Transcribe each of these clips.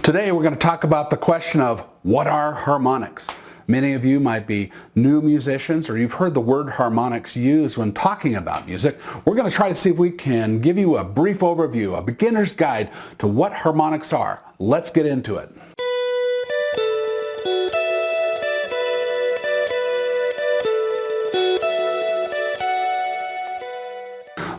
Today we're going to talk about the question of what are harmonics? Many of you might be new musicians or you've heard the word harmonics used when talking about music. We're going to try to see if we can give you a brief overview, a beginner's guide to what harmonics are. Let's get into it.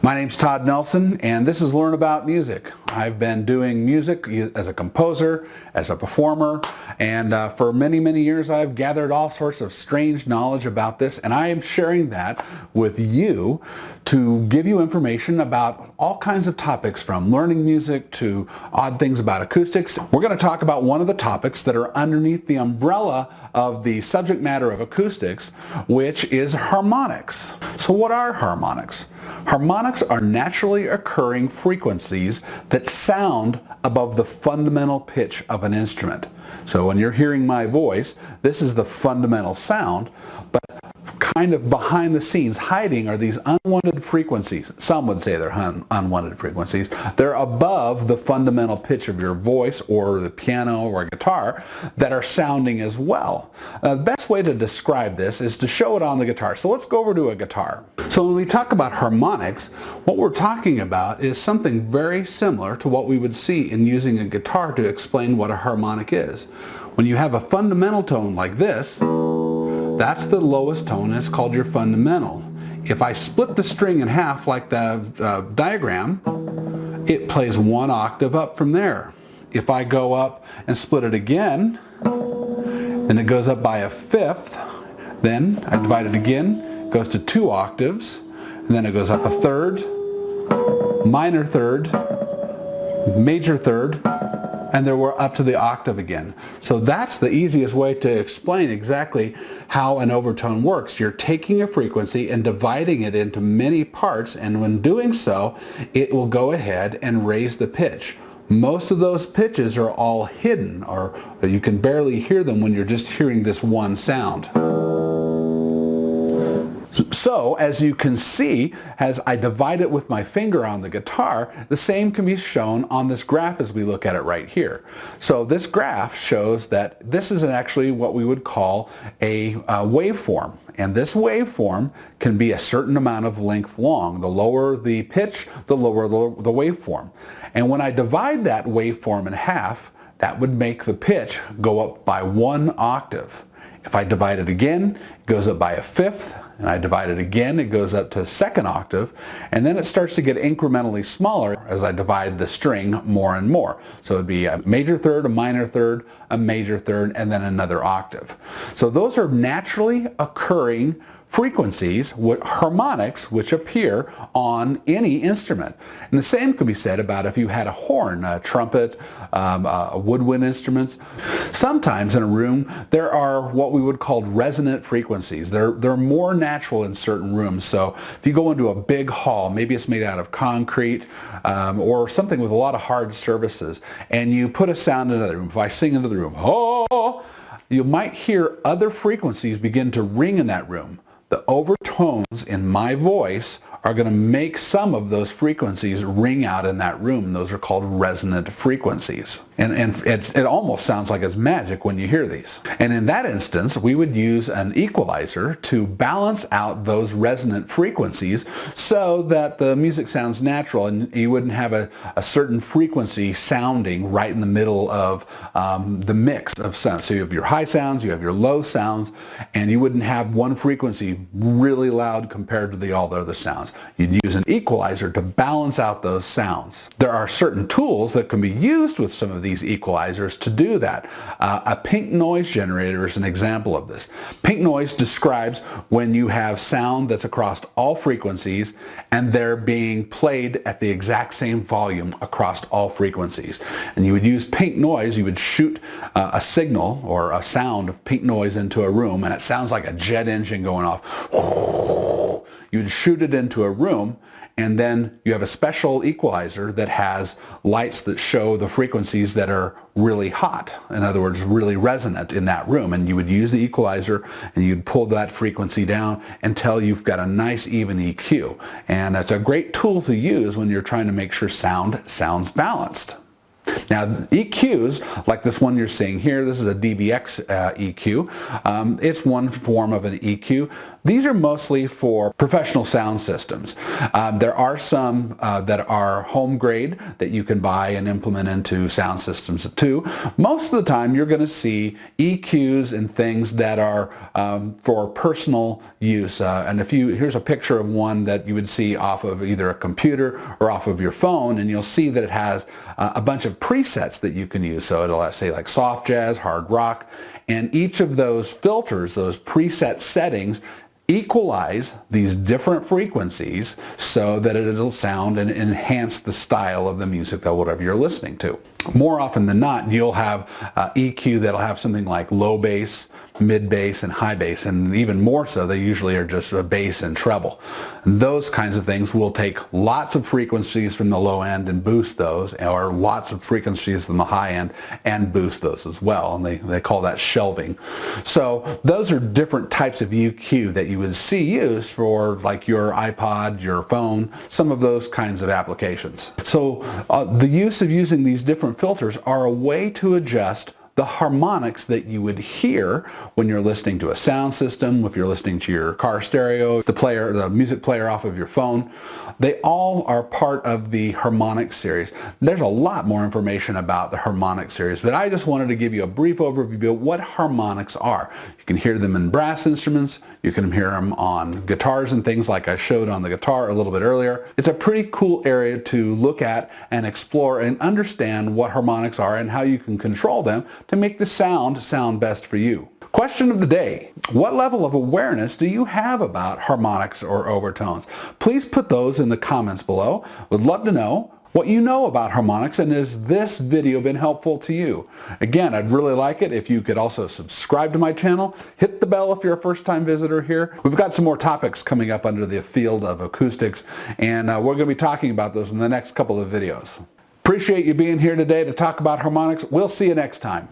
My name's Todd Nelson, and this is Learn About Music. I've been doing music as a composer, as a performer, and for many, many years I've gathered all sorts of strange knowledge about this, and I am sharing that with you to give you information about all kinds of topics, from learning music to odd things about acoustics. We're going to talk about one of the topics that are underneath the umbrella of the subject matter of acoustics, which is harmonics. So what are harmonics? Harmonics are naturally occurring frequencies that sound above the fundamental pitch of an instrument. So when you're hearing my voice, this is the fundamental sound, but kind of behind the scenes, hiding, are these unwanted frequencies. Some would say they're unwanted frequencies. They're above the fundamental pitch of your voice or the piano or guitar that are sounding as well. The best way to describe this is to show it on the guitar. So let's go over to a guitar. So when we talk about harmonics, what we're talking about is something very similar to what we would see in using a guitar to explain what a harmonic is. When you have a fundamental tone like this, that's the lowest tone, and it's called your fundamental. If I split the string in half like the diagram, it plays one octave up from there. If I go up and split it again, then it goes up by a fifth. Then I divide it again, it goes to 2 octaves, and then it goes up a third, minor third, major third, and then we're up to the octave again. So that's the easiest way to explain exactly how an overtone works. You're taking a frequency and dividing it into many parts, and when doing so, it will go ahead and raise the pitch. Most of those pitches are all hidden, or you can barely hear them when you're just hearing this one sound. So, as you can see, as I divide it with my finger on the guitar, the same can be shown on this graph as we look at it right here. So this graph shows that this is actually what we would call a waveform. And this waveform can be a certain amount of length long. The lower the pitch, the lower the waveform. And when I divide that waveform in half, that would make the pitch go up by 1 octave. If I divide it again, it goes up by a fifth, and I divide it again, it goes up to the 2nd octave, and then it starts to get incrementally smaller as I divide the string more and more. So it would be a major third, a minor third, a major third, and then another octave. So those are naturally occurring frequencies, harmonics, which appear on any instrument. And the same could be said about if you had a horn, a trumpet, woodwind instruments. Sometimes in a room there are what we would call resonant frequencies. They're more natural in certain rooms. So if you go into a big hall, maybe it's made out of concrete or something with a lot of hard surfaces, and you put a sound in another room. If I sing into the room, oh, you might hear other frequencies begin to ring in that room. The overtones in my voice are going to make some of those frequencies ring out in that room. Those are called resonant frequencies. And it almost sounds like it's magic when you hear these. And in that instance, we would use an equalizer to balance out those resonant frequencies so that the music sounds natural and you wouldn't have a certain frequency sounding right in the middle of the mix of sounds. So you have your high sounds, you have your low sounds, and you wouldn't have one frequency really loud compared to all the other sounds. You'd use an equalizer to balance out those sounds. There are certain tools that can be used with some of these equalizers to do that. A pink noise generator is an example of this. Pink noise describes when you have sound that's across all frequencies and they're being played at the exact same volume across all frequencies. And you would use pink noise, you would shoot a signal or a sound of pink noise into a room, and it sounds like a jet engine going off. You'd shoot it into a room, and then you have a special equalizer that has lights that show the frequencies that are really hot, in other words, really resonant in that room. And you would use the equalizer and you'd pull that frequency down until you've got a nice even EQ. And it's a great tool to use when you're trying to make sure sound sounds balanced. Now EQs, like this one you're seeing here, this is a DBX EQ. It's one form of an EQ. These are mostly for professional sound systems. There are some that are home grade that you can buy and implement into sound systems too. Most of the time you're going to see EQs and things that are for personal use. And here's a picture of one that you would see off of either a computer or off of your phone, and you'll see that it has a bunch of presets that you can use. So it'll say like soft jazz, hard rock, and each of those filters, those preset settings, equalize these different frequencies so that it'll sound and enhance the style of the music that whatever you're listening to. More often than not, you'll have EQ that'll have something like low bass, mid bass, and high bass, and even more so, they usually are just a bass and treble. And those kinds of things will take lots of frequencies from the low end and boost those, or lots of frequencies from the high end and boost those as well, and they call that shelving. So those are different types of EQ that you would see used for like your iPod, your phone, some of those kinds of applications. So the use of using these different filters are a way to adjust the harmonics that you would hear when you're listening to a sound system, if you're listening to your car stereo, the music player off of your phone. They all are part of the Harmonics series. There's a lot more information about the Harmonics series, but I just wanted to give you a brief overview of what harmonics are. You can hear them in brass instruments, you can hear them on guitars and things like I showed on the guitar a little bit earlier. It's a pretty cool area to look at and explore and understand what harmonics are and how you can control them to make the sound best for you. Question of the day: what level of awareness do you have about harmonics or overtones? Please put those in the comments below. Would love to know what you know about harmonics, and has this video been helpful to you? Again, I'd really like it if you could also subscribe to my channel, hit the bell if you're a first-time visitor here. We've got some more topics coming up under the field of acoustics, and we're going to be talking about those in the next couple of videos. Appreciate you being here today to talk about harmonics. We'll see you next time.